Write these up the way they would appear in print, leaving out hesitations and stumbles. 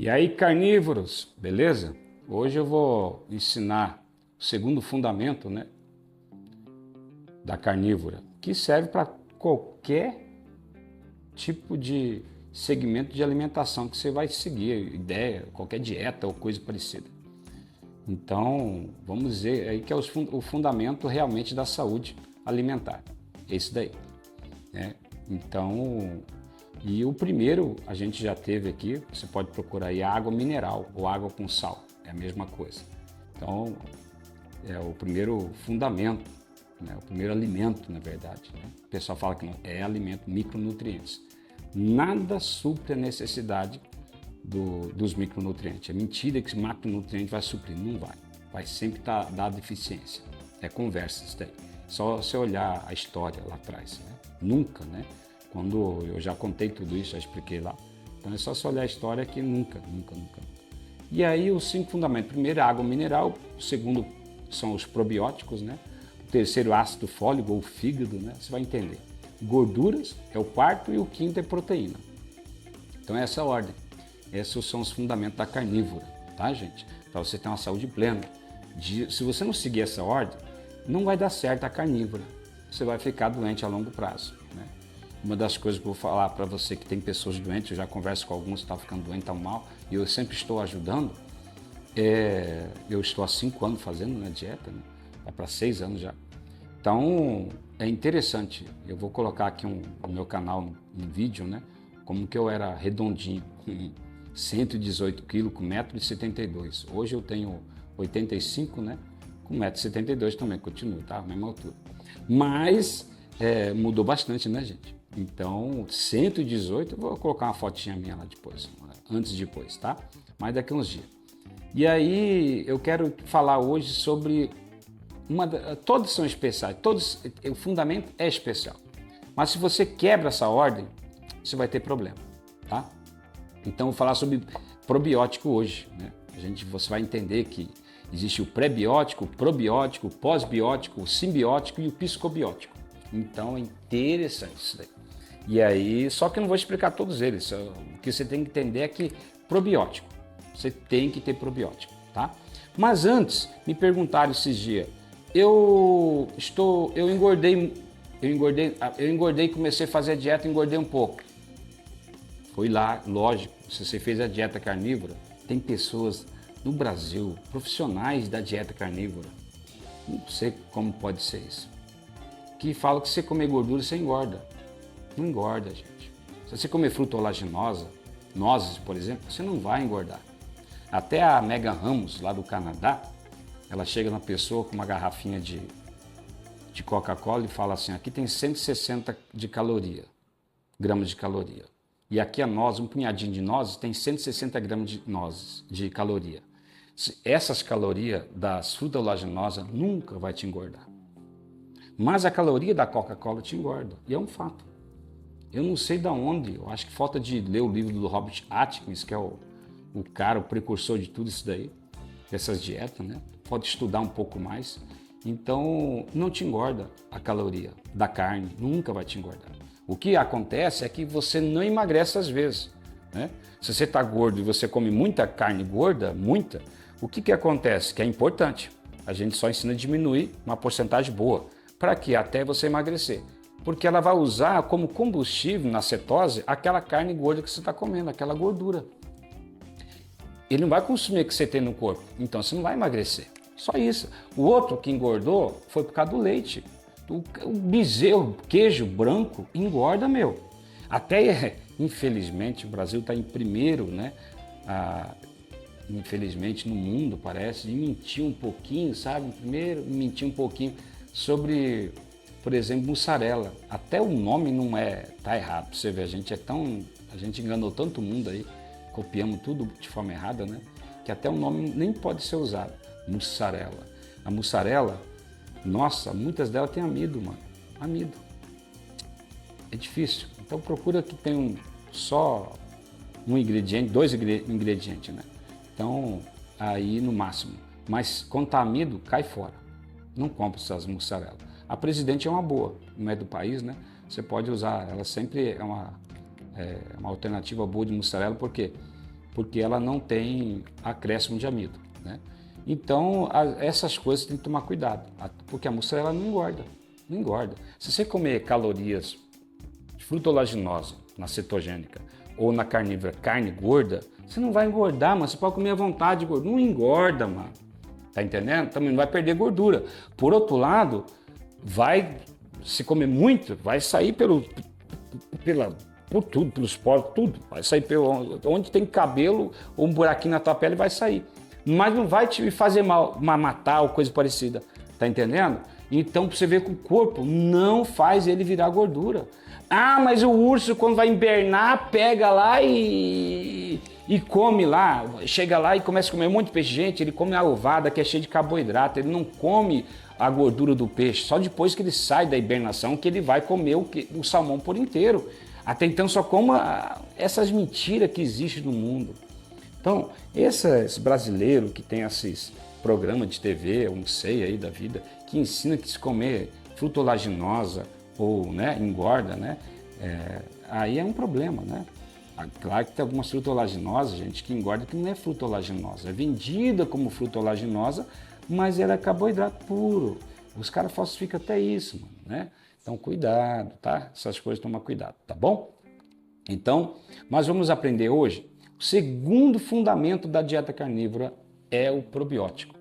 E aí, carnívoros, beleza? Hoje eu vou ensinar o segundo fundamento, né, da carnívora, que serve para qualquer tipo de segmento de alimentação que você vai seguir, ideia, qualquer dieta ou coisa parecida. Então, vamos dizer aí que é o fundamento realmente da saúde alimentar, esse daí, né? Então, e o primeiro a gente já teve aqui, você pode procurar aí água mineral ou água com sal, é a mesma coisa. Então, é o primeiro fundamento, né? O primeiro alimento, na verdade, né? O pessoal fala que não, é alimento, micronutrientes. Nada supre a necessidade dos micronutrientes. É mentira que esse macronutriente vai suprir, não vai. Vai sempre dar deficiência. É conversa isso daí. Só você olhar a história lá atrás, né? Nunca, né? Quando eu já contei tudo isso, já expliquei lá. Então é só você olhar a história que nunca. E aí os 5 fundamentos. Primeiro, a água mineral. O segundo são os probióticos, né? O terceiro, ácido fólico ou fígado, né? Você vai entender. Gorduras é o quarto e o quinto é proteína. Então é essa a ordem. Esses são os fundamentos da carnívora, tá, gente? Para você ter uma saúde plena. Se você não seguir essa ordem, não vai dar certo a carnívora. Você vai ficar doente a longo prazo, né? Uma das coisas que eu vou falar para você que tem pessoas doentes, eu já converso com alguns que estão ficando doentes, estão mal, e eu sempre estou ajudando. Eu estou há 5 anos fazendo, né, dieta, né? Vai para 6 anos já. Então, é interessante. Eu vou colocar aqui no meu canal um vídeo, né? Como que eu era redondinho, 118 quilos com 1,72 m. Hoje eu tenho 85, né? Com 1,72 m também, continuo, tá? Mesma altura. Mas mudou bastante, né, gente? Então, 118, eu vou colocar uma fotinha minha lá depois, antes e depois, tá? Mas daqui a uns dias. E aí, eu quero falar hoje sobre todos são especiais, o fundamento é especial. Mas se você quebra essa ordem, você vai ter problema, tá? Então, eu vou falar sobre probiótico hoje, né? Você vai entender que existe o pré-biótico, o probiótico, o pós-biótico, o simbiótico e o psicobiótico. Então, é interessante isso daí. E aí, só que eu não vou explicar todos eles. O que você tem que entender é que probiótico, você tem que ter probiótico, tá? Mas antes, me perguntaram esses dias, eu engordei, comecei a fazer a dieta, engordei um pouco. Foi lá, lógico, se você fez a dieta carnívora, tem pessoas no Brasil, profissionais da dieta carnívora, não sei como pode ser isso, que falam que se você comer gordura, você engorda. Não engorda, gente. Se você comer fruta olaginosa, nozes, por exemplo, você não vai engordar. Até a Megan Ramos, lá do Canadá, ela chega na pessoa com uma garrafinha de Coca-Cola e fala assim, aqui tem 160 gramas de caloria. E aqui a noz, um punhadinho de nozes, tem 160 gramas de nozes, de caloria. Essas calorias das frutas olaginosas nunca vai te engordar. Mas a caloria da Coca-Cola te engorda, e é um fato. Eu não sei de onde, eu acho que falta de ler o livro do Robert Atkins, que é o cara, o precursor de tudo isso daí, dessas dietas, né? Pode estudar um pouco mais. Então, não te engorda a caloria da carne, nunca vai te engordar. O que acontece é que você não emagrece às vezes, né? Se você está gordo e você come muita carne gorda, o que acontece? Que é importante. A gente só ensina a diminuir uma porcentagem boa. Para que? Até você emagrecer. Porque ela vai usar como combustível na cetose aquela carne gorda que você está comendo, aquela gordura. Ele não vai consumir o que você tem no corpo, então você não vai emagrecer. Só isso. O outro que engordou foi por causa do leite. O bezerro, queijo branco, engorda, meu. Até, infelizmente, o Brasil está em primeiro, né? Infelizmente, no mundo, parece, e mentiu um pouquinho, sabe? Primeiro, mentiu um pouquinho sobre, por exemplo, mussarela. Até o nome não tá errado. Pra você ver, a gente enganou tanto mundo aí, copiamos tudo de forma errada, né? Que até o nome nem pode ser usado. Mussarela. A mussarela, nossa, muitas delas têm amido, mano. Amido. É difícil. Então procura que tem só um ingrediente, 2 ingredientes, né? Então, aí no máximo. Mas quando tá amido, cai fora. Não compra essas mussarelas. A Presidente é uma boa, não é do país, né? Você pode usar, ela sempre é uma alternativa boa de mussarela, porque porque ela não tem acréscimo de amido, né? Então, essas coisas tem que tomar cuidado, porque a mussarela não engorda, não engorda. Se você comer calorias de fruta oleaginosa, na cetogênica, ou na carnívora, carne gorda, você não vai engordar, mano. Você pode comer à vontade, gordura. Não engorda, mano. Tá entendendo? Também não vai perder gordura. Por outro lado, se comer muito, vai sair por tudo, pelos poros, tudo. Vai sair onde tem cabelo ou um buraquinho na tua pele, vai sair. Mas não vai te fazer mal, matar ou coisa parecida. Tá entendendo? Então, você vê que o corpo não faz ele virar gordura. Ah, mas o urso, quando vai invernar, pega lá e come lá. Chega lá e começa a comer um monte de peixe. Gente, ele come a ovada que é cheia de carboidrato. Ele não come a gordura do peixe. Só depois que ele sai da hibernação que ele vai comer o salmão por inteiro. Até então só coma essas mentiras que existem no mundo. Então, esse brasileiro que tem esses programas de TV, eu não sei aí da vida, que ensina que se comer fruta oleaginosa ou, né, engorda, né, aí é um problema, né? Claro que tem algumas frutas oleaginosas, gente, que engorda que não é fruta oleaginosa, é vendida como fruta oleaginosa, mas ela é carboidrato puro. Os caras falsificam até isso, mano, né? Então, cuidado, tá? Essas coisas, toma cuidado, tá bom? Então, nós vamos aprender hoje. O segundo fundamento da dieta carnívora é o probiótico.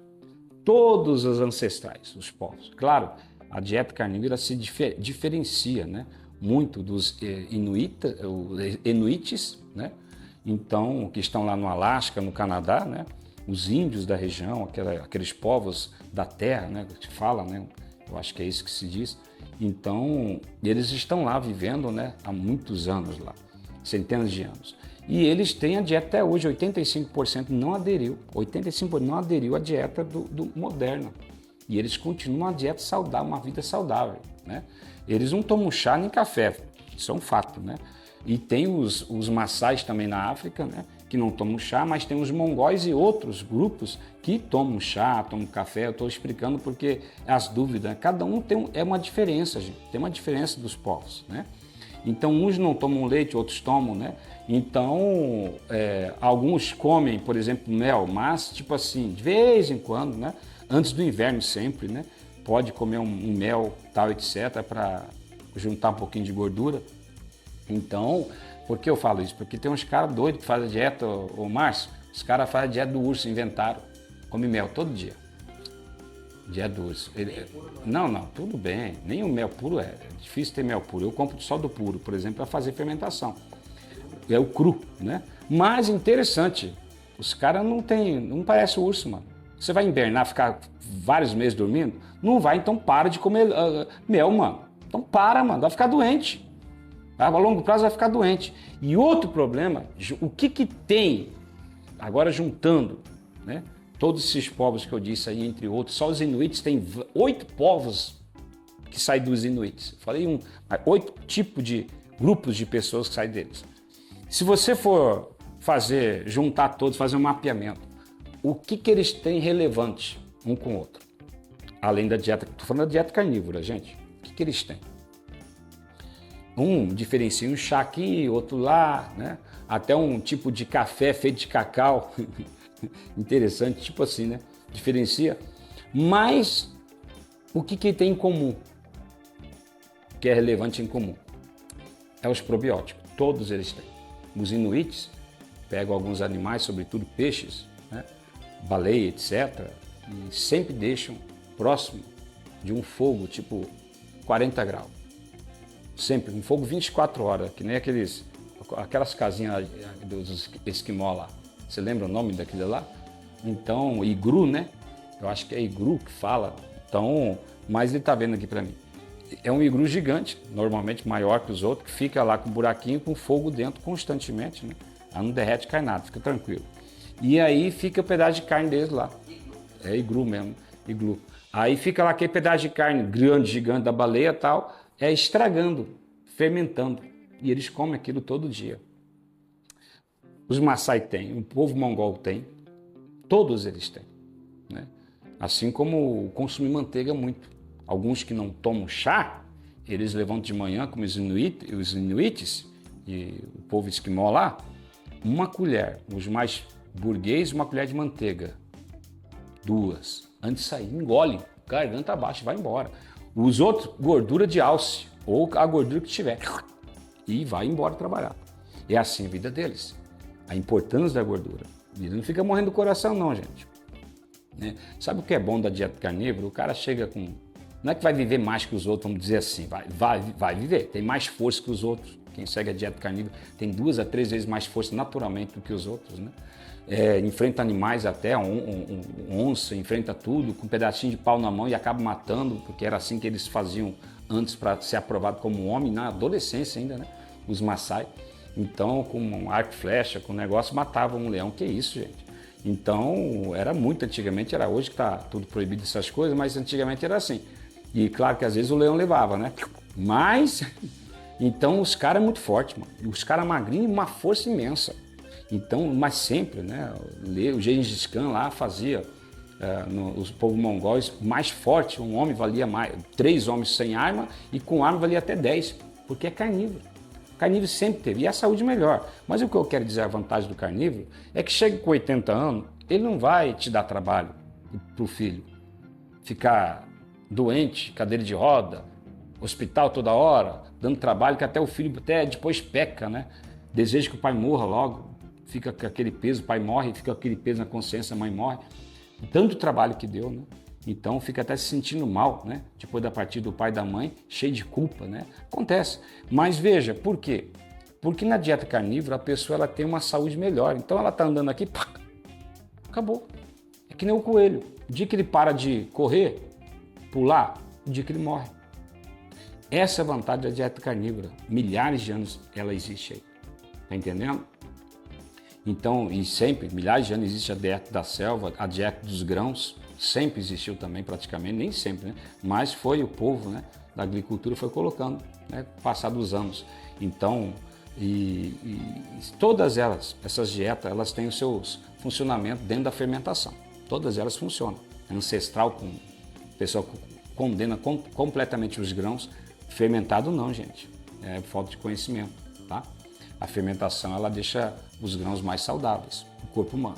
Todos os ancestrais, os povos. Claro, a dieta carnívora se diferencia, né, muito dos inuites, né? Então, que estão lá no Alasca, no Canadá, né? Os índios da região, aqueles povos da terra, né, que se fala, né? Eu acho que é isso que se diz. Então, eles estão lá vivendo, né, há muitos anos lá, centenas de anos. E eles têm a dieta até hoje, 85% não aderiu, 85% não aderiu à dieta do moderna. E eles continuam a dieta saudável, uma vida saudável, né? Eles não tomam chá nem café, isso é um fato, né? E tem os maçais também na África, né, que não tomam chá, mas tem os mongóis e outros grupos que tomam chá, tomam café. Eu estou explicando porque as dúvidas, cada um é uma diferença, gente, tem uma diferença dos povos, né? Então, uns não tomam leite, outros tomam, né? Então, alguns comem, por exemplo, mel, mas, tipo assim, de vez em quando, né? Antes do inverno sempre, né? Pode comer um mel, tal, etc., para juntar um pouquinho de gordura. Então, por que eu falo isso? Porque tem uns caras doidos que fazem a dieta, ô Márcio, os caras fazem a dieta do urso, inventaram, come mel todo dia. Dieta do urso. Não, tudo bem, nem o mel puro é difícil ter mel puro. Eu compro só do puro, por exemplo, para fazer fermentação. É o cru, né? Mas interessante, os caras não parecem o urso, mano. Você vai invernar, ficar vários meses dormindo? Não vai, então para de comer mel, mano. Então para, mano, vai ficar doente. A longo prazo vai ficar doente. E outro problema, o que tem, agora juntando, né, todos esses povos que eu disse aí, entre outros, só os inuites, tem 8 povos que saem dos inuites. Falei 8 tipos de grupos de pessoas que saem deles. Se você for juntar todos, fazer um mapeamento, o que eles têm relevante um com o outro? Além da dieta, estou falando da dieta carnívora, gente. O que eles têm? Um diferencia um chá aqui, outro lá, né? Até um tipo de café feito de cacau. Interessante, tipo assim, né? Diferencia. Mas o que tem em comum? Que é relevante em comum? É os probióticos. Todos eles têm. Os inuites pegam alguns animais, sobretudo peixes, né? Baleia, etc. E sempre deixam próximo de um fogo, tipo 40 graus. Sempre, um fogo 24 horas, que nem aquelas casinhas dos esquimó lá. Você lembra o nome daquele lá? Então, igru, né? Eu acho que é igru que fala. Então, mas ele tá vendo aqui para mim. É um igru gigante, normalmente maior que os outros, que fica lá com um buraquinho com fogo dentro constantemente, né? Ela não derrete, cai nada, fica tranquilo. E aí fica o pedaço de carne deles lá. É igru mesmo, iglu. Aí fica lá aquele pedaço de carne grande, gigante da baleia e tal, estragando, fermentando. E eles comem aquilo todo dia. Os Maasai têm, o povo mongol tem, todos eles têm, né? Assim como consumir manteiga muito. Alguns que não tomam chá, eles levantam de manhã, como os inuites e o povo esquimó lá, uma colher, os mais burguês, uma colher de manteiga, 2. Antes de sair, engole, garganta abaixo, vai embora. Os outros, gordura de alce, ou a gordura que tiver, e vai embora trabalhar. É assim a vida deles. A importância da gordura. Ele não fica morrendo do coração não, gente. Né? Sabe o que é bom da dieta carnívora? O cara chega com... Não é que vai viver mais que os outros, vamos dizer assim, vai viver, tem mais força que os outros. Quem segue a dieta carnívora tem 2 a 3 vezes mais força naturalmente do que os outros, né? Enfrenta animais até, onça, enfrenta tudo, com um pedacinho de pau na mão e acaba matando, porque era assim que eles faziam antes para ser aprovado como homem, na adolescência ainda, né? Os Maasai. Então, com um arco e flecha, com um negócio, matavam um leão. Que isso, gente? Então, era muito antigamente, era hoje que está tudo proibido essas coisas, mas antigamente era assim. E claro que às vezes o leão levava, né? Mas, então os caras muito fortes, mano. Os caras magrinhos, uma força imensa. Então, mas sempre, né? O Gengis Khan lá fazia, os povos mongóis, mais forte, um homem valia mais, 3 homens sem arma, e com arma valia até 10, porque é carnívoro. O carnívoro sempre teve, e a saúde melhor. Mas o que eu quero dizer, a vantagem do carnívoro, é que chega com 80 anos, ele não vai te dar trabalho pro filho. Ficar doente, cadeira de roda, hospital toda hora, dando trabalho que até o filho até depois peca, né? Deseja que o pai morra logo, fica com aquele peso, o pai morre, fica com aquele peso na consciência, a mãe morre. Tanto trabalho que deu, né? Então fica até se sentindo mal, né? Depois da partida do pai e da mãe, cheio de culpa, né? Acontece. Mas veja, por quê? Porque na dieta carnívora a pessoa ela tem uma saúde melhor. Então ela tá andando aqui, pá, acabou. É que nem o coelho. O dia que ele para de correr, pular, o dia que ele morre. Essa é a vantagem da dieta carnívora. Milhares de anos ela existe aí. Tá entendendo? Então, e sempre, milhares de anos existe a dieta da selva, a dieta dos grãos, sempre existiu também praticamente, nem sempre, né? Mas foi o povo, né, da agricultura foi colocando, né, passado os anos. Então, todas elas, essas dietas, elas têm os seus funcionamentos dentro da fermentação. Todas elas funcionam. É ancestral, com o pessoal condena completamente os grãos. Fermentado não, gente. É falta de conhecimento, tá? A fermentação, ela deixa os grãos mais saudáveis, o corpo humano.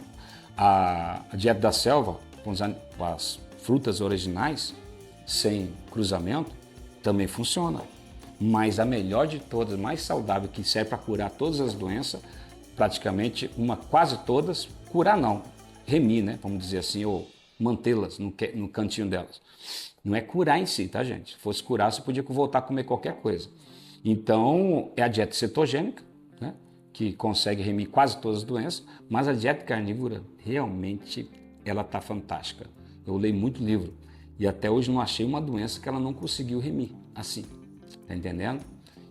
A dieta da selva, com as frutas originais, sem cruzamento, também funciona. Mas a melhor de todas, mais saudável, que serve para curar todas as doenças, praticamente, quase todas, curar não, remir, né? Vamos dizer assim, ou mantê-las no cantinho delas. Não é curar em si, tá, gente? Se fosse curar, você podia voltar a comer qualquer coisa. Então, é a dieta cetogênica, né, que consegue remir quase todas as doenças, mas a dieta carnívora, realmente, ela está fantástica. Eu leio muito livro e até hoje não achei uma doença que ela não conseguiu remir, assim, tá entendendo?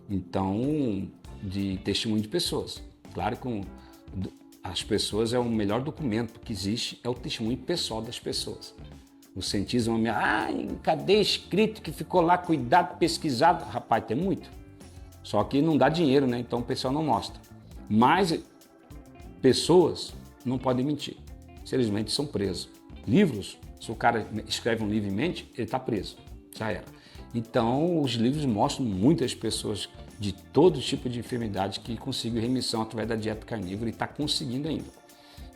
Então, de testemunho de pessoas. Claro que as pessoas é o melhor documento que existe, é o testemunho pessoal das pessoas. Os cientistas vão me cadê escrito que ficou lá, cuidado, pesquisado? Rapaz, tem muito. Só que não dá dinheiro, né? Então o pessoal não mostra. Mas pessoas não podem mentir. Infelizmente são presos. Livros, se o cara escreve um livro e mente, ele está preso. Já era. Então os livros mostram muitas pessoas de todo tipo de enfermidade que conseguiu remissão através da dieta carnívora e está conseguindo ainda.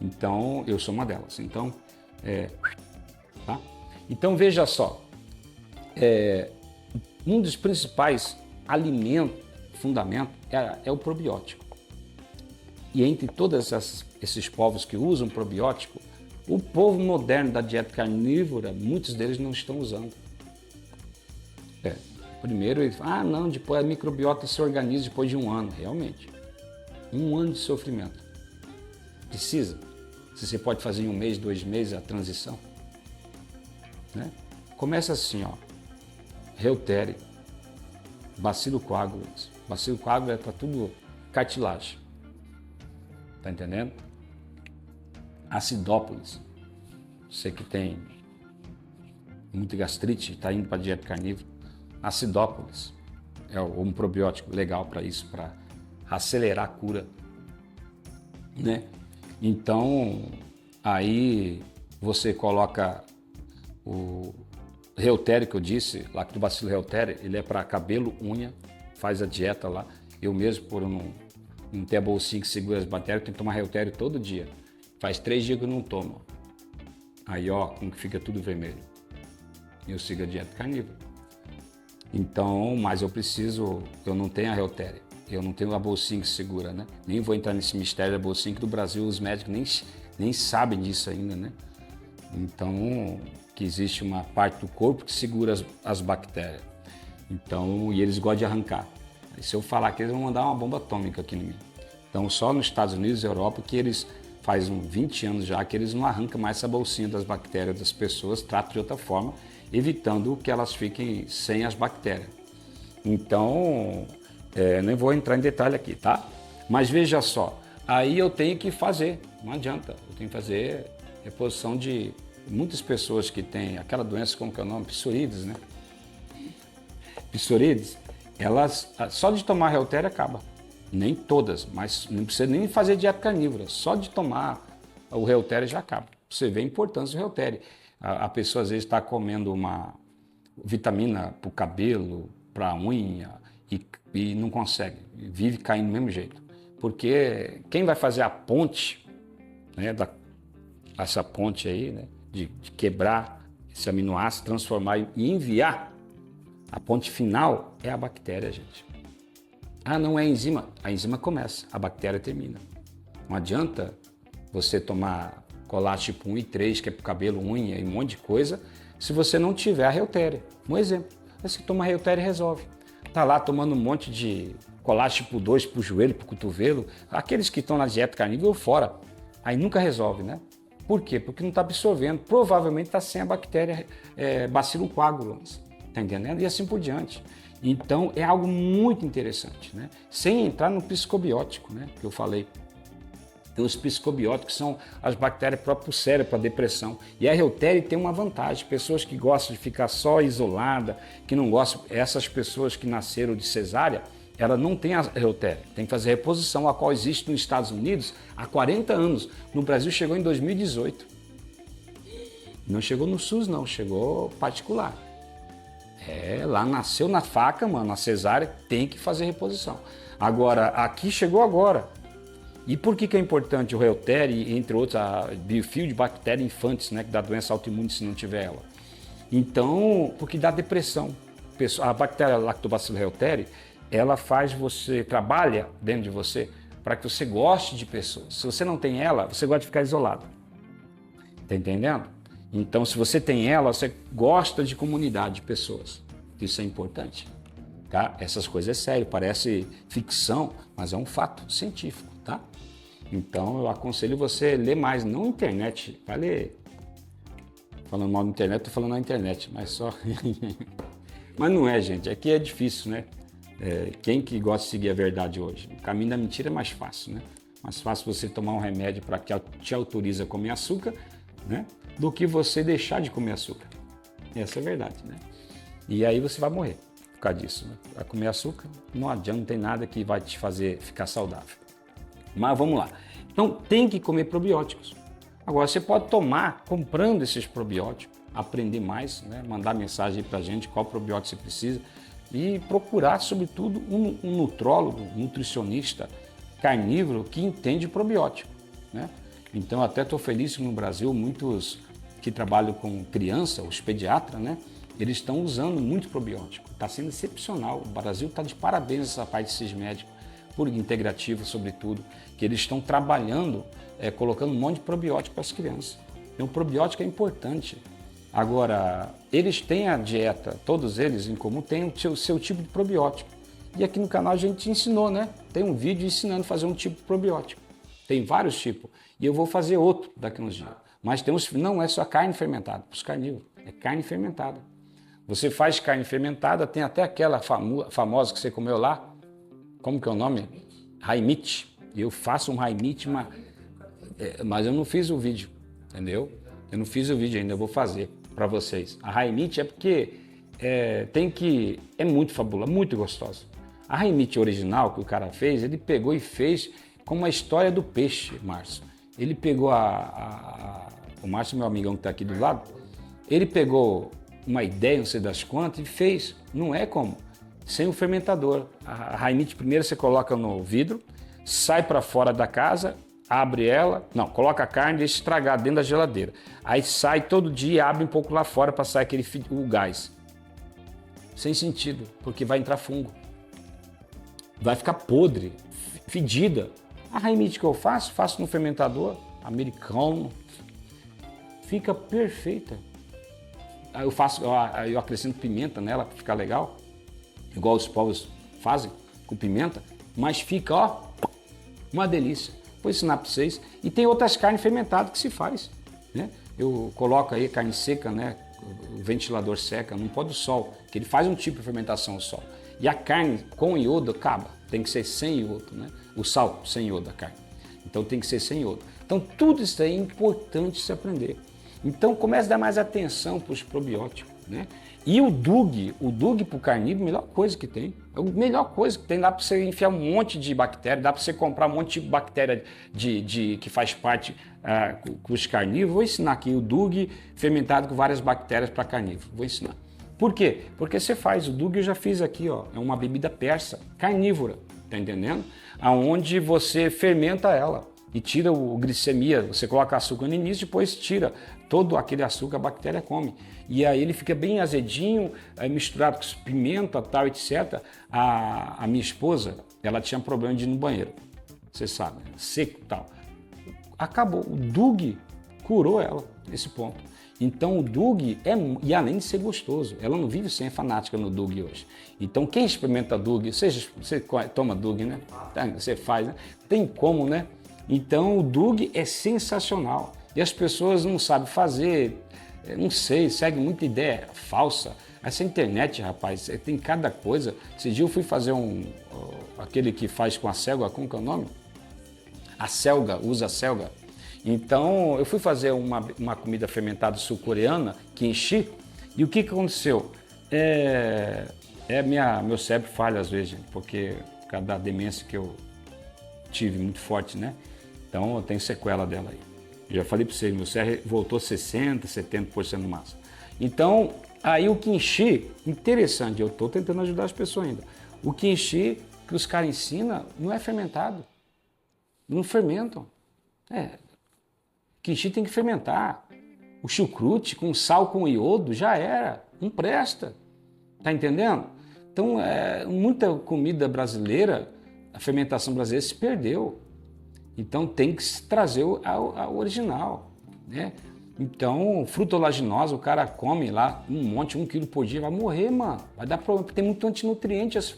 Então eu sou uma delas. Então, tá? Então veja só, um dos principais alimentos, fundamento, é o probiótico. E entre todos esses povos que usam probiótico, o povo moderno da dieta carnívora, muitos deles não estão usando. Primeiro ele fala, não, depois a microbiota se organiza depois de 1 ano. Realmente, 1 ano de sofrimento. Precisa? Se você pode fazer em 1 mês, 2 meses a transição. Né? Começa assim, ó, Reutéria, bacilo coagulant. Bacilo coagulant é para tudo cartilagem. Tá entendendo? Acidópolis. Você que tem muita gastrite, está indo para a dieta carnívora. Acidópolis é um probiótico legal para isso, para acelerar a cura. Né? Então, aí você coloca o Reutéria que eu disse, Lactobacillus reutéria, ele é para cabelo, unha, faz a dieta lá. Eu mesmo, por não tem a bolsinha que segura as bactérias, tem que tomar Realtério todo dia. Faz 3 dias que eu não tomo. Aí, ó, como que fica tudo vermelho. Eu sigo a dieta carnívora. Então, mas eu não tenho a Realtério. Eu não tenho a bolsinha que segura, né? Nem vou entrar nesse mistério da bolsinha, que do Brasil os médicos nem sabem disso ainda, né? Então, que existe uma parte do corpo que segura as bactérias. Então, e eles gostam de arrancar. E se eu falar que eles vão mandar uma bomba atômica aqui em mim. Então, só nos Estados Unidos e Europa que eles faz uns 20 anos já que eles não arrancam mais essa bolsinha das bactérias das pessoas, tratam de outra forma, evitando que elas fiquem sem as bactérias. Então, nem vou entrar em detalhe aqui, tá? Mas veja só, aí eu tenho que fazer, não adianta, eu tenho que fazer reposição de muitas pessoas que têm aquela doença, como que é o nome? Psoríades, né? Psoríades, elas, só de tomar Realtério acaba. Nem todas, mas não precisa nem fazer dieta carnívora, só de tomar o Realtério já acaba. Você vê a importância do Realtério. A pessoa às vezes está comendo uma vitamina para o cabelo, para a unha e não consegue, vive caindo do mesmo jeito. Porque quem vai fazer a ponte, né, essa ponte aí, né, de quebrar esse aminoácido, transformar e enviar, a ponte final é a bactéria, gente. Ah, não é enzima? A enzima começa, a bactéria termina. Não adianta você tomar colágeno tipo 1 e 3, que é para o cabelo, unha e um monte de coisa, se você não tiver a Realtério. Um exemplo, você toma a Realtério e resolve. Tá lá tomando um monte de colágeno tipo 2 para o joelho, para o cotovelo, aqueles que estão na dieta carnívora fora, aí nunca resolve, né? Por quê? Porque não está absorvendo, provavelmente está sem a bactéria Bacillus coagulans, tá entendendo? E assim por diante. Então, é algo muito interessante, né? Sem entrar no psicobiótico, né? Que eu falei. Os psicobióticos são as bactérias próprias para o cérebro, para a depressão. E a Realtério tem uma vantagem. Pessoas que gostam de ficar só isolada, que não gostam, essas pessoas que nasceram de cesárea, ela não tem a Realtério. Tem que fazer reposição, a qual existe nos Estados Unidos há 40 anos. No Brasil chegou em 2018. Não chegou no SUS, não. Chegou particular. Lá nasceu na faca, mano, na cesárea, tem que fazer reposição. Agora, aqui chegou agora. E por que é importante o Realtério, entre outros, a biofilm de bactéria infantis, né, que dá doença autoimune se não tiver ela? Então, porque dá depressão. A bactéria Lactobacillus Realtério, ela trabalha dentro de você para que você goste de pessoas. Se você não tem ela, você gosta de ficar isolado. Tá entendendo? Então, se você tem ela, você gosta de comunidade, de pessoas. Isso é importante. Tá? Essas coisas é sério, parece ficção, mas é um fato científico. Tá? Então, eu aconselho você a ler mais, não na internet. Vai ler. Falando mal na internet, estou falando na internet, mas só... Mas não é, gente. Aqui é difícil, né? Quem que gosta de seguir a verdade hoje? O caminho da mentira é mais fácil, né? Mais fácil você tomar um remédio para que te autoriza a comer açúcar, né? Do que você deixar de comer açúcar. Essa é a verdade, né? E aí você vai morrer por causa disso, né? Vai comer açúcar, não adianta, não tem nada que vai te fazer ficar saudável. Mas vamos lá. Então tem que comer probióticos. Agora você pode tomar comprando esses probióticos, aprender mais, né? Mandar mensagem para a gente qual probiótico você precisa e procurar, sobretudo, um nutrólogo, nutricionista carnívoro que entende probiótico, né? Então, até estou feliz que no Brasil, muitos que trabalham com criança, os pediatras, né? Eles estão usando muito probiótico. Está sendo excepcional. O Brasil está de parabéns essa parte desses médicos, por integrativa, sobretudo, que eles estão trabalhando, colocando um monte de probiótico para as crianças. Então, o probiótico é importante. Agora, eles têm a dieta, todos eles em comum, têm o seu tipo de probiótico. E aqui no canal a gente ensinou, né? Tem um vídeo ensinando a fazer um tipo de probiótico. Tem vários tipos. E eu vou fazer outro daqui uns dias. Mas não é só carne fermentada, para os carnívoros. É carne fermentada. Você faz carne fermentada, tem até aquela famosa que você comeu lá. Como que é o nome? Haimite. Eu faço um haimite, mas eu não fiz o vídeo, entendeu? Eu não fiz o vídeo ainda, eu vou fazer para vocês. A haimite é porque é muito fabulosa, muito gostosa. A haimite original que o cara fez, ele pegou e fez como a história do peixe, Márcio. Ele pegou o Márcio, meu amigão que está aqui do lado, ele pegou uma ideia, não sei das quantas, e fez. Não é como? Sem o fermentador. A haimite primeiro você coloca no vidro, sai para fora da casa, abre ela, não, coloca a carne e deixa estragar dentro da geladeira. Aí sai todo dia e abre um pouco lá fora para sair o gás. Sem sentido, porque vai entrar fungo. Vai ficar podre, fedida. A raimite que eu faço no fermentador americano, fica perfeita. Aí eu acrescento pimenta nela para ficar legal, igual os povos fazem com pimenta, mas fica, ó, uma delícia. Vou ensinar para vocês. E tem outras carnes fermentadas que se faz, né? Eu coloco aí carne seca, né? O ventilador seca, não pode o sol, que ele faz um tipo de fermentação ao sol. E a carne com iodo acaba, tem que ser sem iodo, né? O sal sem iodo da carne. Então tem que ser sem iodo. Então tudo isso aí é importante se aprender. Então comece a dar mais atenção para os probióticos, né? E o Doug para o carnívoro, a melhor coisa que tem. É a melhor coisa que tem. Dá para você enfiar um monte de bactéria, dá para você comprar um monte de bactéria que faz parte com os carnívoros. Vou ensinar aqui o Doug fermentado com várias bactérias para carnívoro. Vou ensinar. Por quê? Porque você faz, o Doug eu já fiz aqui, ó, é uma bebida persa, carnívora, tá entendendo? Aonde você fermenta ela e tira o glicemia, você coloca açúcar no início, depois tira todo aquele açúcar, a bactéria come. E aí ele fica bem azedinho, misturado com pimenta, tal, etc. A minha esposa, ela tinha problema de ir no banheiro, você sabe, seco e tal. Acabou, o Doug curou ela nesse ponto. Então o Doug e além de ser gostoso, ela não vive sem, é fanática no Doug hoje. Então quem experimenta Doug, você toma Doug, né? Você faz, né? Tem como, né? Então o Doug é sensacional e as pessoas não sabem fazer, não sei, segue muita ideia falsa. Essa internet, rapaz, tem cada coisa. Esse dia eu fui fazer aquele que faz com a selga, como que é o nome? A selga, usa a selga. Então eu fui fazer uma comida fermentada sul-coreana, kimchi, e o que aconteceu? Meu cérebro falha às vezes, porque por causa da demência que eu tive muito forte, né? Então eu tenho sequela dela aí. Já falei para vocês, meu cérebro voltou 60%, 70% no máximo. Então, aí o kimchi, interessante, eu estou tentando ajudar as pessoas ainda. O kimchi que os caras ensinam não é fermentado. Não fermentam. Kimchi tem que fermentar. O chucrute com sal com iodo já era, não presta. Tá entendendo? Então, muita comida brasileira, a fermentação brasileira se perdeu. Então tem que trazer o original, né? Então, fruta oleaginosa, o cara come lá um monte, 1 quilo por dia, vai morrer, mano. Vai dar problema, porque tem muito antinutriente as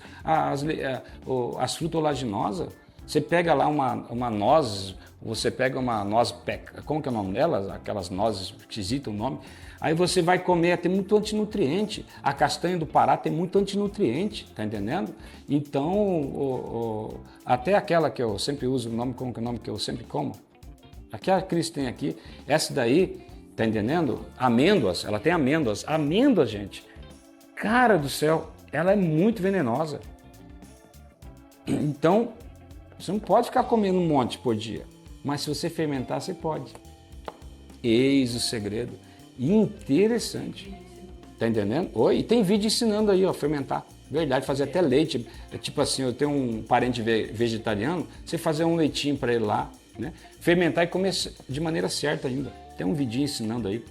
frutas oleaginosas. Você pega lá uma noz, você pega uma noz peca, como que é o nome delas? Aquelas nozes, esquisito o nome. Aí você vai comer, tem muito antinutriente. A castanha do Pará tem muito antinutriente, tá entendendo? Então, até aquela que eu sempre uso, como que é o nome que eu sempre como? Aquela que eles têm aqui, essa daí, tá entendendo? Amêndoas, ela tem amêndoas. Amêndoas, gente, cara do céu, ela é muito venenosa. Então, você não pode ficar comendo um monte por dia. Mas se você fermentar, você pode. Eis o segredo. Interessante. Tá entendendo? Oi, e tem vídeo ensinando aí, ó, fermentar. Verdade, fazer até leite. Tipo assim, eu tenho um parente vegetariano, você fazer um leitinho para ele lá, né? Fermentar e comer de maneira certa ainda. Tem um vidinho ensinando aí,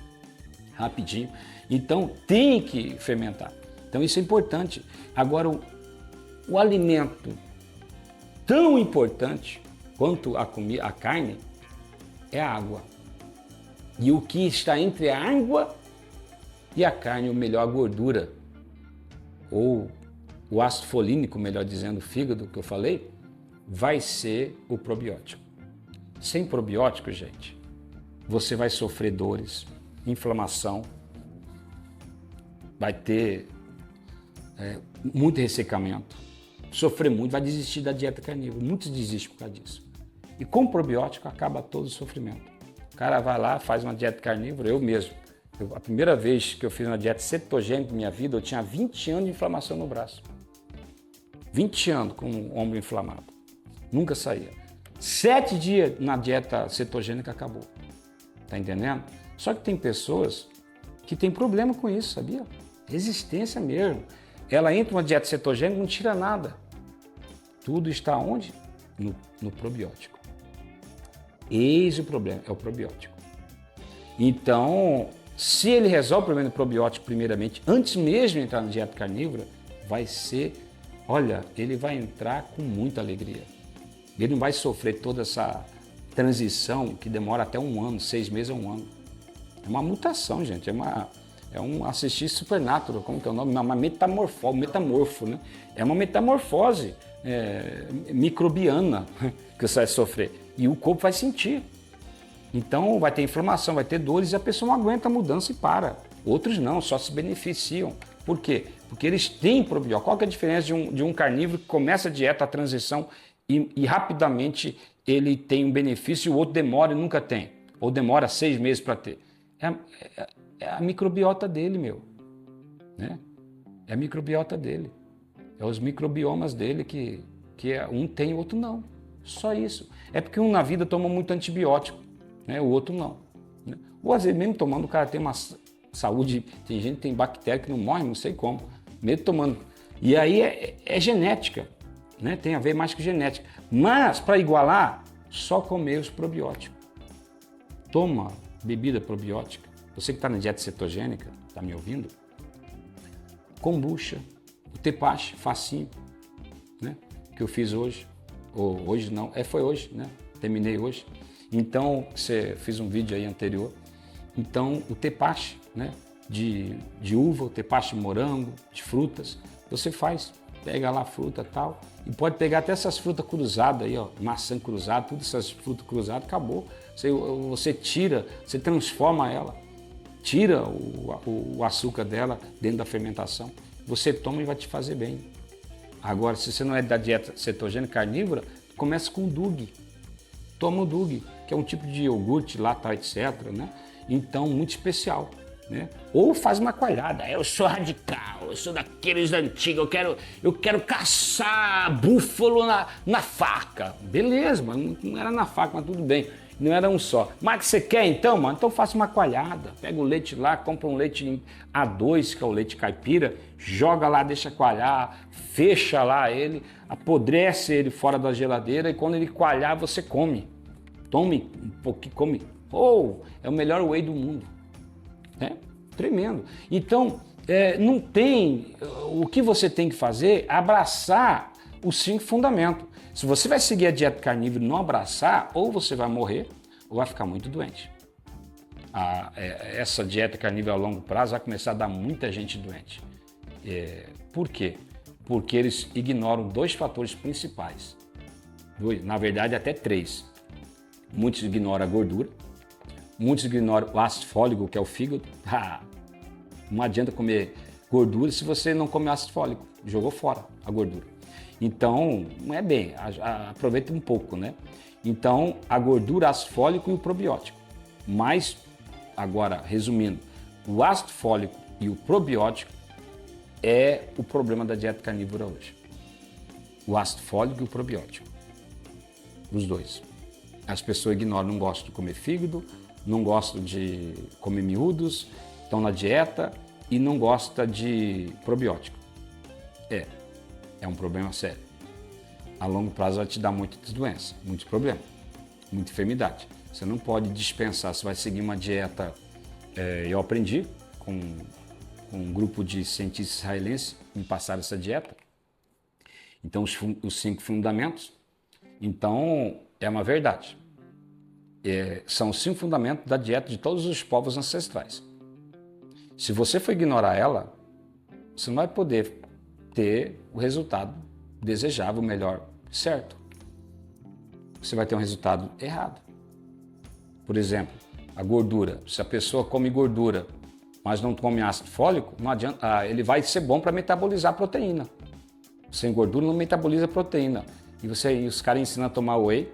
rapidinho. Então, tem que fermentar. Então, isso é importante. Agora, o alimento tão importante quanto a carne é a água. E o que está entre a água e a carne, ou melhor, a gordura, ou o ácido folínico, melhor dizendo, o fígado que eu falei, vai ser o probiótico. Sem probiótico, gente, você vai sofrer dores, inflamação, vai ter muito ressecamento, sofrer muito, vai desistir da dieta carnívora. Muitos desistem por causa disso. E com o probiótico acaba todo o sofrimento. O cara vai lá, faz uma dieta carnívora, eu mesmo. A primeira vez que eu fiz uma dieta cetogênica na minha vida, eu tinha 20 anos de inflamação no braço. 20 anos com o ombro inflamado. Nunca saía. 7 dias na dieta cetogênica acabou. Tá entendendo? Só que tem pessoas que têm problema com isso, sabia? Resistência mesmo. Ela entra numa dieta cetogênica e não tira nada. Tudo está onde? no probiótico. Eis o problema, é o probiótico. Então, se ele resolve o problema do probiótico primeiramente, antes mesmo de entrar na dieta carnívora, vai ser, olha, ele vai entrar com muita alegria. Ele não vai sofrer toda essa transição que demora até 1 ano, 6 meses a 1 ano. É uma mutação, gente, é um assistir Supernatural, como que é o nome? Uma metamorfo, né? É uma metamorfose microbiana que você vai sofrer. E o corpo vai sentir. Então vai ter inflamação, vai ter dores e a pessoa não aguenta a mudança e para. Outros não, só se beneficiam. Por quê? Porque eles têm probiótico. Qual que é a diferença de um carnívoro que começa a dieta, a transição e rapidamente ele tem um benefício e o outro demora e nunca tem? Ou demora 6 meses para ter? É a microbiota dele, meu. Né? É a microbiota dele. É os microbiomas dele que um tem e o outro não. Só isso. É porque um na vida toma muito antibiótico, né? O outro não. Né? Ou às vezes mesmo tomando, o cara tem uma saúde, tem gente que tem bactéria que não morre, não sei como, mesmo tomando. E aí é genética, né? Tem a ver mais com genética. Mas para igualar, só comer os probióticos. Toma bebida probiótica. Você que está na dieta cetogênica, está me ouvindo? Kombucha, o tepache, facinho, né? Que eu fiz hoje. Ou hoje não, foi hoje, né? Terminei hoje. Então, você fez um vídeo aí anterior. Então, o tepache, né? De uva, o tepache de morango, de frutas, você faz, pega lá a fruta e tal, e pode pegar até essas frutas cruzadas aí, ó, maçã cruzada, todas essas frutas cruzadas, acabou. Você tira, você transforma ela, tira o açúcar dela dentro da fermentação, você toma e vai te fazer bem. Agora, se você não é da dieta cetogênica carnívora, começa com o Doog. Toma o Doog, que é um tipo de iogurte lá, tal, etc. Né? Então, muito especial. Né? Ou faz uma coalhada. Eu sou radical, eu sou daqueles antigos, eu quero caçar búfalo na faca. Beleza, mano, não era na faca, mas tudo bem. Não era um só. Mas que você quer então, mano? Então faça uma coalhada. Pega o leite lá, compra um leite A2, que é o leite caipira, joga lá, deixa coalhar, fecha lá ele, apodrece ele fora da geladeira e quando ele coalhar, você come. Tome um pouquinho, come. É o melhor whey do mundo. É tremendo. Então, não tem... O que você tem que fazer é abraçar os 5 fundamentos. Se você vai seguir a dieta carnívora e não abraçar, ou você vai morrer, ou vai ficar muito doente. Essa dieta carnívora a longo prazo vai começar a dar muita gente doente. Por quê? Porque eles ignoram 2 fatores principais. 2, na verdade até 3. Muitos ignoram a gordura, muitos ignoram o ácido fólico, que é o fígado. Não adianta comer gordura se você não come ácido fólico. Jogou fora a gordura. Então, não é bem, aproveita um pouco, né? Então, a gordura, ácido fólico e o probiótico. Mas, agora, resumindo, o ácido fólico e o probiótico é o problema da dieta carnívora hoje. O ácido fólico e o probiótico. Os 2. As pessoas ignoram, não gostam de comer fígado, não gostam de comer miúdos, estão na dieta e não gostam de probiótico. É um problema sério. A longo prazo vai te dar muitas doenças, muitos problemas, muita enfermidade. Você não pode dispensar, você vai seguir uma dieta. Eu aprendi com um grupo de cientistas israelenses, me passaram essa dieta. Então, os 5 fundamentos. Então, é uma verdade. São os 5 fundamentos da dieta de todos os povos ancestrais. Se você for ignorar ela, você não vai poder ter o resultado desejável, melhor, certo. Você vai ter um resultado errado. Por exemplo, a gordura. Se a pessoa come gordura, mas não come ácido fólico, não adianta, ele vai ser bom para metabolizar a proteína. Sem gordura não metaboliza a proteína. E os caras ensinam a tomar whey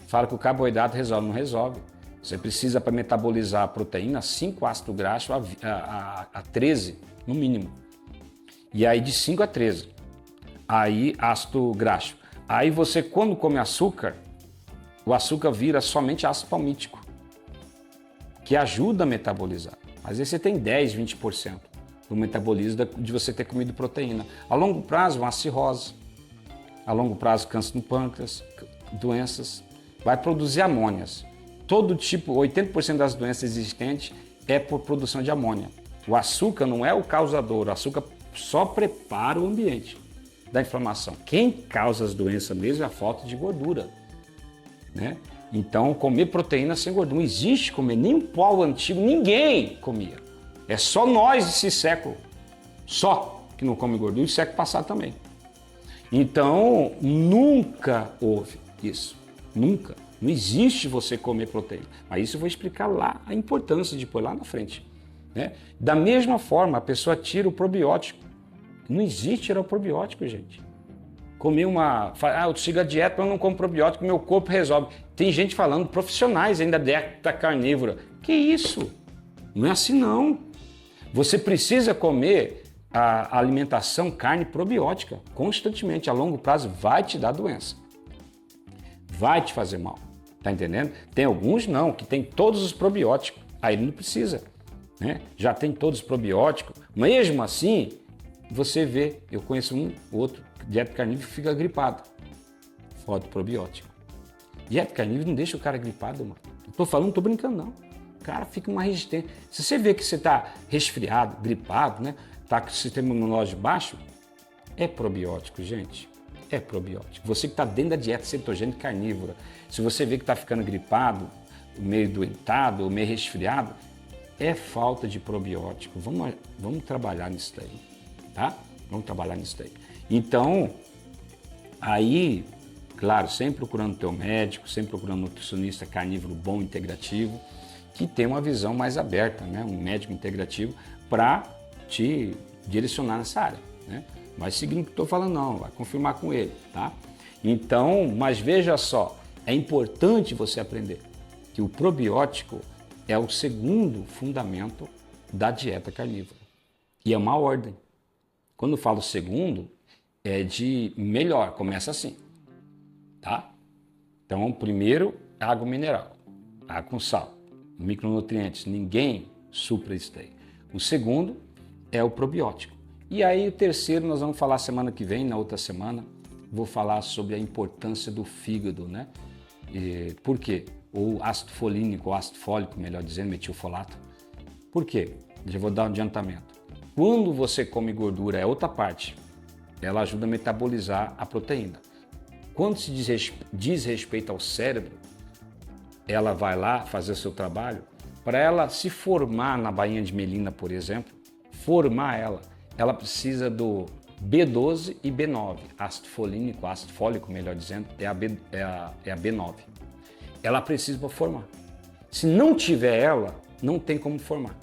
fala que o carboidrato resolve, não resolve. Você precisa, para metabolizar a proteína, 5 ácidos graxos a 13, no mínimo. E aí de 5 a 13. Aí ácido graxo. Aí você, quando come açúcar, o açúcar vira somente ácido palmítico, que ajuda a metabolizar. Às vezes você tem 10, 20% do metabolismo de você ter comido proteína. A longo prazo, uma cirrose. a longo prazo câncer no pâncreas, doenças, vai produzir amônias. Todo tipo, 80% das doenças existentes é por produção de amônia. O açúcar não é o causador, o açúcar só prepara o ambiente da inflamação. Quem causa as doenças mesmo é a falta de gordura, né? Então, comer proteína sem gordura. Não existe comer, nem o povo antigo, ninguém comia. É só nós esse século, só que não come gordura, e o século passado também. Então, nunca houve isso, nunca. Não existe você comer proteína. Mas isso eu vou explicar lá, a importância de pôr lá na frente, né? Da mesma forma, a pessoa tira o probiótico. Não existe tirar o probiótico, gente. Comer eu sigo a dieta, mas eu não como probiótico, meu corpo resolve. Tem gente falando, profissionais ainda da dieta carnívora. Que isso? Não é assim não. Você precisa comer a alimentação carne probiótica constantemente. A longo prazo vai te dar doença. Vai te fazer mal. Tá entendendo? Tem alguns não, que tem todos os probióticos. Aí não precisa, né? Já tem todos os probióticos. Mesmo assim, você vê, eu conheço um, outro, dieta carnívora fica gripado. Falta de probiótico. Dieta carnívora não deixa o cara gripado, mano. Eu tô falando, não tô brincando não. O cara fica mais resistente. Se você vê que você tá resfriado, gripado, né? Tá com o sistema imunológico baixo, é probiótico, gente. É probiótico. Você que está dentro da dieta cetogênica carnívora, se você vê que está ficando gripado, meio doentado, meio resfriado, é falta de probiótico. Vamos trabalhar nisso daí, tá? Vamos trabalhar nisso daí. Então, aí, claro, sempre procurando teu médico, sempre procurando um nutricionista carnívoro bom, integrativo, que tem uma visão mais aberta, né? Um médico integrativo para te direcionar nessa área, né? Vai seguindo o que estou falando não, vai confirmar com ele, tá? Então, mas veja só, é importante você aprender que o probiótico é o segundo fundamento da dieta carnívora. E é uma ordem. Quando eu falo segundo, é de melhor, começa assim, tá? Então, primeiro, água mineral, água com sal, micronutrientes, ninguém supra isso daí. O segundo é o probiótico. E aí o terceiro nós vamos falar semana que vem, na outra semana, vou falar sobre a importância do fígado, né? Por quê? Ou ácido folínico, ou ácido fólico, melhor dizendo, metilfolato. Por quê? Já vou dar um adiantamento. Quando você come gordura, é outra parte, ela ajuda a metabolizar a proteína. Quando se diz respeito ao cérebro, ela vai lá fazer o seu trabalho, para ela se formar na bainha de melina, por exemplo, ela precisa do B12 e B9, ácido folínico, ácido fólico, melhor dizendo, é a B9. Ela precisa para formar. Se não tiver ela, não tem como formar.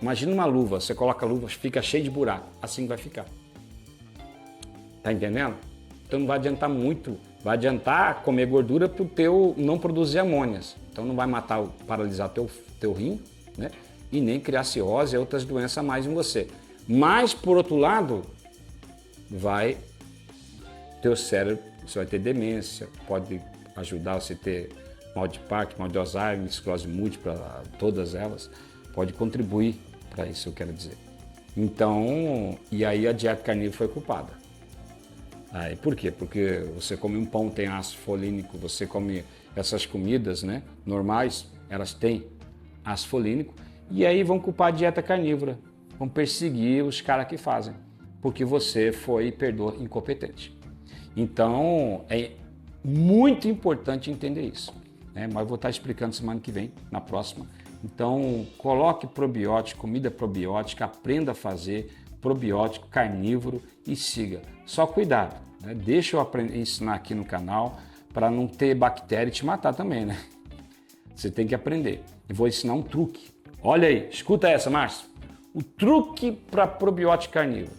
Imagina uma luva, você coloca a luva, fica cheia de buraco, assim vai ficar. Tá entendendo? Então não vai adiantar muito, vai adiantar comer gordura para o teu não produzir amônias. Então não vai paralisar teu rim, né? E nem criar cirrose e outras doenças a mais em você. Mas, por outro lado, teu cérebro, você vai ter demência, pode ajudar você a ter mal de Parkinson, mal de Alzheimer, esclerose múltipla, todas elas, pode contribuir para isso, eu quero dizer. Então, e aí a dieta carnívora foi culpada. Aí, por quê? Porque você come um pão, tem ácido folínico, você come essas comidas, né, normais, elas têm ácido folínico, e aí vão culpar a dieta carnívora. Vão perseguir os caras que fazem, porque você foi, incompetente. Então, é muito importante entender isso, né? Mas eu vou estar explicando semana que vem, na próxima. Então, coloque probiótico, comida probiótica, aprenda a fazer probiótico carnívoro e siga. Só cuidado, né? Deixa eu ensinar aqui no canal para não ter bactéria e te matar também, né? Você tem que aprender. Eu vou ensinar um truque. Olha aí, escuta essa, Márcio. O truque para probiótico carnívoro.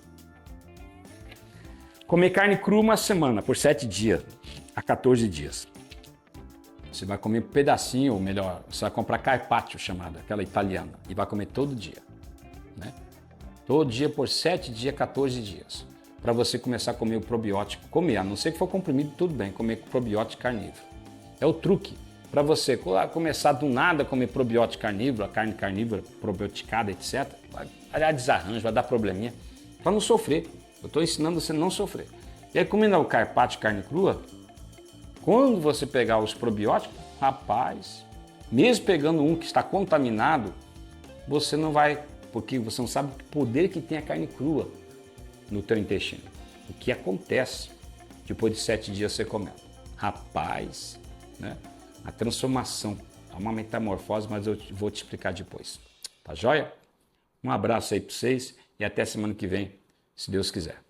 Comer carne crua uma semana, por 7 dias, a 14 dias. Você vai comer um pedacinho, ou melhor, você vai comprar carpaccio, chamada, aquela italiana, e vai comer todo dia, né? Todo dia por 7 dias, 14 dias. Para você começar a comer o probiótico, a não ser que for comprimido, tudo bem, comer probiótico carnívoro. É o truque. Para você começar do nada a comer probiótico carnívoro, a carne carnívora, probioticada, etc., vai dar desarranjo, vai dar probleminha, para não sofrer. Eu estou ensinando você a não sofrer. E aí, comendo o carpaccio, carne crua, quando você pegar os probióticos, rapaz, mesmo pegando um que está contaminado, você não vai, porque você não sabe o poder que tem a carne crua no teu intestino. O que acontece depois de 7 dias você comendo. Rapaz, né? A transformação, é uma metamorfose, mas eu vou te explicar depois. Tá joia? Um abraço aí para vocês e até semana que vem, se Deus quiser.